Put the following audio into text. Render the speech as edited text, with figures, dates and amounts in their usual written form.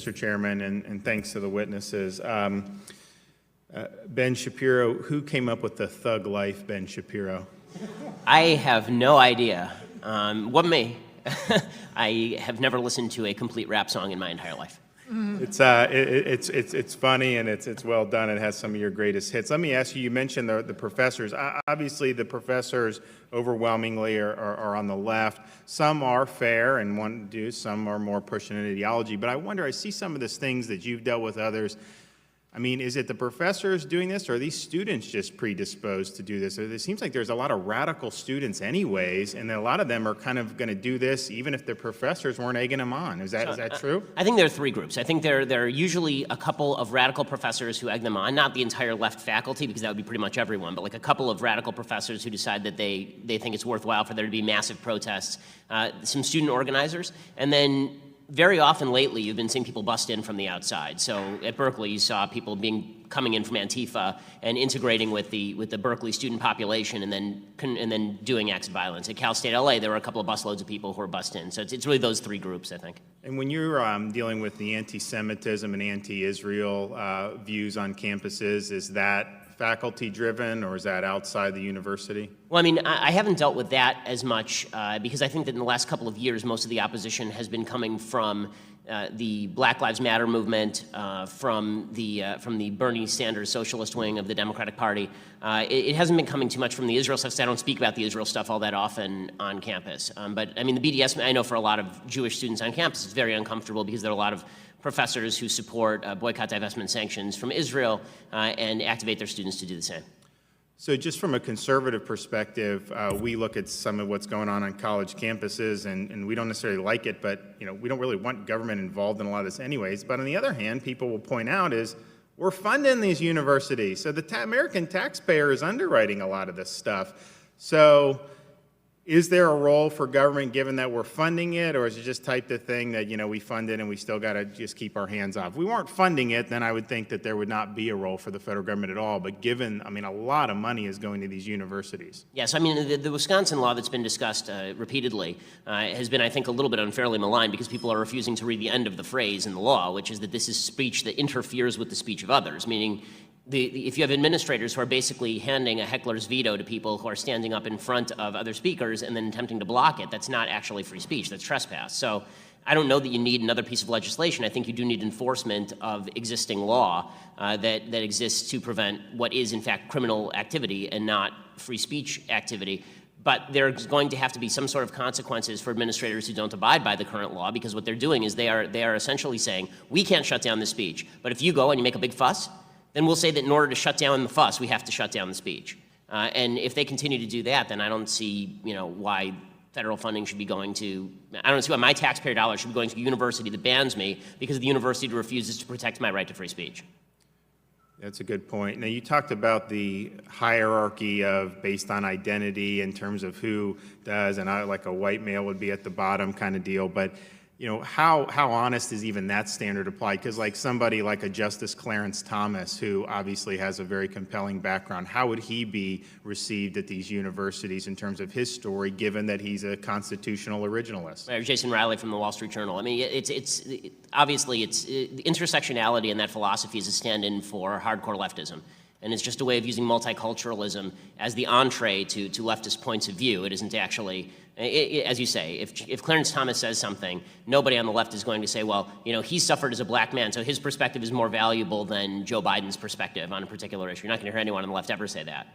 Mr. Chairman, and thanks to the witnesses. Ben Shapiro, who came up with the thug life, Ben Shapiro? I have no idea. Wasn't me. I have never listened to a complete rap song in my entire life. It's funny and it's well done. It has some of your greatest hits. Let me ask you. You mentioned the professors. Obviously, the professors overwhelmingly are on the left. Some are fair and want to do. Some are more pushing an ideology. But I wonder. I see some of these things that you've dealt with others. I mean, is it the professors doing this, or are these students just predisposed to do this? It seems like there's a lot of radical students anyways, and a lot of them are kind of going to do this even if the professors weren't egging them on. Is that true? I think there are three groups. I think there are usually a couple of radical professors who egg them on, not the entire left faculty, because that would be pretty much everyone, but like a couple of radical professors who decide that they think it's worthwhile for there to be massive protests, some student organizers, and then very often lately, you've been seeing people bust in from the outside. So at Berkeley, you saw people coming in from Antifa and integrating with the Berkeley student population, and then doing acts of violence. At Cal State LA, there were a couple of busloads of people who were bussed in. So it's really those three groups, I think. And when you're dealing with the anti-Semitism and anti-Israel views on campuses, is that faculty-driven, or is that outside the university? Well, I mean, I haven't dealt with that as much because I think that in the last couple of years, most of the opposition has been coming from the Black Lives Matter movement, from the Bernie Sanders socialist wing of the Democratic Party. It hasn't been coming too much from the Israel stuff, because I don't speak about the Israel stuff all that often on campus. But I mean, the BDS, I know for a lot of Jewish students on campus, it's very uncomfortable because there are a lot of professors who support boycott, divestment, sanctions from Israel and activate their students to do the same. So just from a conservative perspective, we look at some of what's going on college campuses, and we don't necessarily like it, but we don't really want government involved in a lot of this anyways. But on the other hand, people will point out is we're funding these universities. So the American taxpayer is underwriting a lot of this stuff. So is there a role for government given that we're funding it, or is it just type of thing that, we fund it and we still got to just keep our hands off? If we weren't funding it, then I would think that there would not be a role for the federal government at all. But given, a lot of money is going to these universities. Yes, the Wisconsin law that's been discussed repeatedly has been, I think, a little bit unfairly maligned because people are refusing to read the end of the phrase in the law, which is that this is speech that interferes with the speech of others, meaning if you have administrators who are basically handing a heckler's veto to people who are standing up in front of other speakers and then attempting to block it, that's not actually free speech, that's trespass. So I don't know that you need another piece of legislation. I think you do need enforcement of existing law that exists to prevent what is in fact criminal activity and not free speech activity. But there's going to have to be some sort of consequences for administrators who don't abide by the current law, because what they're doing is they are essentially saying, we can't shut down this speech, but if you go and you make a big fuss, then we'll say that in order to shut down the fuss, we have to shut down the speech. And if they continue to do that, then I don't see, why federal funding should be going to, I don't see why my taxpayer dollars should be going to a university that bans me because the university refuses to protect my right to free speech. That's a good point. Now, you talked about the hierarchy of based on identity in terms of who does, and like a white male would be at the bottom kind of deal, but how honest is even that standard applied? Because like somebody like a Justice Clarence Thomas, who obviously has a very compelling background, how would he be received at these universities in terms of his story, given that he's a constitutional originalist? Jason Riley from the Wall Street Journal. It's obviously the intersectionality in that philosophy is a stand-in for hardcore leftism. And it's just a way of using multiculturalism as the entree to leftist points of view. It isn't actually, as you say, if Clarence Thomas says something, nobody on the left is going to say, well, he suffered as a black man, so his perspective is more valuable than Joe Biden's perspective on a particular issue. You're not going to hear anyone on the left ever say that.